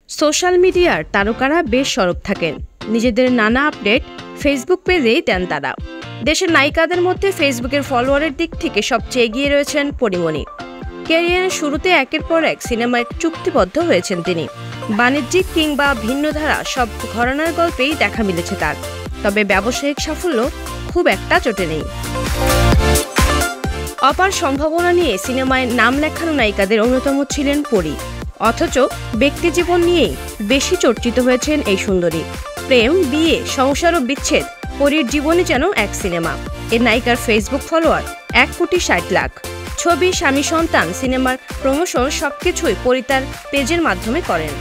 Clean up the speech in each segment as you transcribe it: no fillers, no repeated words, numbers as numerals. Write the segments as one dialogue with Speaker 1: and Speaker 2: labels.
Speaker 1: Social মিডিয়ার তারকারা বেশ সরব থাকেন। নিজেদের নানা আপডেট ফেসবুক পেজেই দেন তারা। দেশের নায়িকাদের মধ্যে ফেসবুকের ফলোয়ারের দিক থেকে সবচেয়ে এগিয়ে রয়েছেন পরীমণি। ক্যারিয়ারের শুরুতে একের পর এক সিনেমায় চুক্তিবদ্ধ হয়েছেন তিনি। বাণিজ্যিক কিংবা ভিন্ন ধারা সব ঘরানার গল্পেই দেখা মিলেছে তার। তবে ব্যবসায়িক সাফল্য খুব একটা চটে নেই। অপার সম্ভাবনা নিয়ে সিনেমায় নাম লেখানো নায়িকাদের অন্যতম ছিলেন পরী। অথচ ব্যক্তিজীবন নিয়েই বেশি চর্চিত হয়েছেন এই সুন্দরী। প্রেম, বিয়ে, সংসার ও বিচ্ছেদ, পরীর জীবনে যেন এক সিনেমা। এর নায়িকার ফেসবুক ফলোয়ার 1,60,00,000। ছবি, স্বামী, সন্তান, সিনেমার প্রমোশন সবকিছুই পরী তার পেজের মাধ্যমে করেন।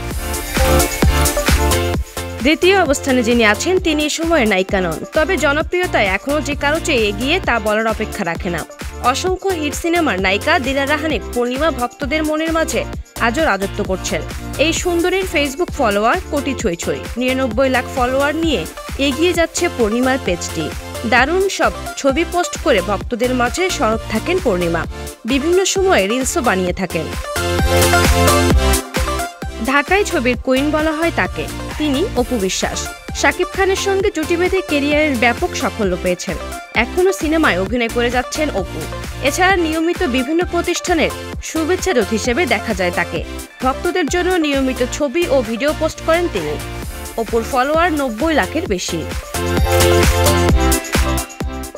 Speaker 1: দ্বিতীয় অবস্থানে যিনি আছেন তিনি এ সময়ের নায়িকা নন, তবে জনপ্রিয়তায় এখনও যে কারো চেয়ে এগিয়ে তা বলার অপেক্ষা রাখে না। অসংখ্য হিট সিনেমার নায়িকা দিলারা হানিফ পূর্ণিমা ভক্তদের মনের মাঝে আজও রাজত্ব করছেন। এই সুন্দরীর ফেসবুক ফলোয়ার কোটি ছুঁই ছুঁই। 99 লাখ ফলোয়ার নিয়ে এগিয়ে যাচ্ছে পূর্ণিমার পেজটি। দারুণ সব ছবি পোস্ট করে ভক্তদের মাঝে সরব থাকেন পূর্ণিমা। বিভিন্ন সময়ে রিলসও বানিয়ে থাকেন। ঢাকায় ছবির কুইন বলা হয় তাকে। তিনি অপু বিশ্বাস। শাকিব খানের সঙ্গে জুটি বেঁধে ক্যারিয়ারের ব্যাপক সাফল্য পেয়েছেন। এখনও সিনেমায় অভিনয় করে যাচ্ছেন অপু। এছাড়া নিয়মিত বিভিন্ন প্রতিষ্ঠানের শুভেচ্ছা দূত হিসেবে দেখা যায় তাকে। ভক্তদের জন্য নিয়মিত ছবি ও ভিডিও পোস্ট করেন তিনি। অপুর ফলোয়ার 90 লাখের বেশি।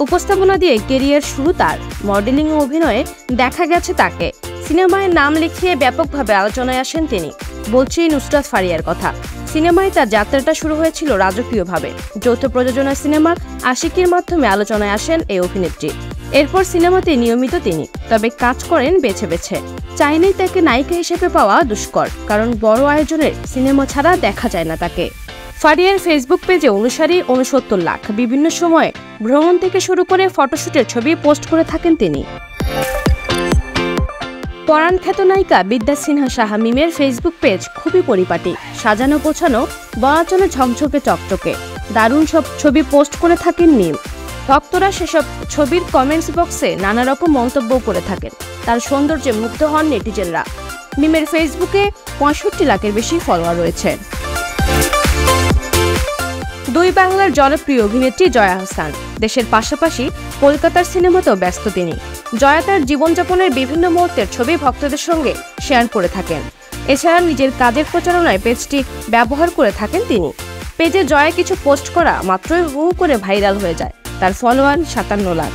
Speaker 1: উপস্থাপনা দিয়ে ক্যারিয়ার শুরু তার। মডেলিং ও অভিনয়ে দেখা গেছে তাকে। সিনেমায় নাম লিখিয়ে ব্যাপকভাবে আলোচনায় আসেন তিনি। বলছি নুসরাত ফারিয়ার কথা। সিনেমায় তার যাত্রাটা শুরু হয়েছিল রাজকীয়ভাবে। যৌথ প্রযোজনার সিনেমা আশিকির মাধ্যমে আলোচনায় আসেন এই অভিনেত্রী। এরপর সিনেমাতে নিয়মিত তিনি, তবে কাজ করেন বেছে বেছে। চাইলেই তাকে নায়িকা হিসেবে পাওয়া দুষ্কর, কারণ বড় আয়োজনের সিনেমা ছাড়া দেখা যায় না তাকে। ফারিয়ার ফেসবুক পেজে অনুসারী 69 লাখ। বিভিন্ন সময়ে ভ্রমণ থেকে শুরু করে ফটোশুটের ছবি পোস্ট করে থাকেন তিনি। পরাণ খ্যাত নায়িকা বিদ্যা সিনহা সাহা মিমের ফেসবুক পেজ খুবই পরিপাটি, সাজানো গোছানো, বলাচলে ঝকঝকে চকচকে। দারুণ সব ছবি পোস্ট করে থাকেন মিম। ভক্তরা সেসব ছবির কমেন্টস বক্সে নানা রকম মন্তব্য করে থাকেন। তার সৌন্দর্যে মুগ্ধ হন নেটিজেনরা। মিমের ফেসবুকে 65 লাখের বেশি ফলোয়ার রয়েছে। দুই বাংলার জনপ্রিয় অভিনেত্রী জয়া আহসান। দেশের পাশাপাশি কলকাতার সিনেমাতেও ব্যস্ত তিনি। জয়া তার জীবনযাপনের বিভিন্ন মুহূর্তের ছবি ভক্তদের সঙ্গে শেয়ার করে থাকেন। এছাড়া নিজের কাজের প্রচারণায় পেজটি ব্যবহার করে থাকেন তিনি। পেজে জয়া কিছু পোস্ট করা মাত্রই হু করে ভাইরাল হয়ে যায়। তার ফলোয়ার 57 লাখ।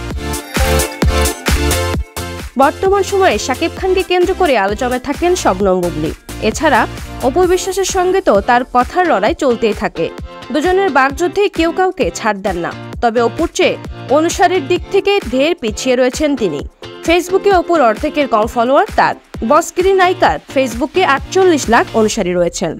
Speaker 1: বর্তমান সময়ে শাকিব খানকে কেন্দ্র করে আলোচনায় থাকেন শবনম বুবলী। এছাড়া অপু বিশ্বাসের সঙ্গে তো তার কথার লড়াই চলতেই থাকে। দুজনের বাগযুদ্ধে কেউ কাউকে ছাড় দেন না। তবে অপুর চেয়ে অনুসারীর দিক থেকে ঢের পিছিয়ে রয়েছেন তিনি। ফেসবুকে অপুর অর্ধেকের কম ফলোয়ার তার। বসগিরি নায়িকার ফেসবুকে 48 লাখ অনুসারী রয়েছেন।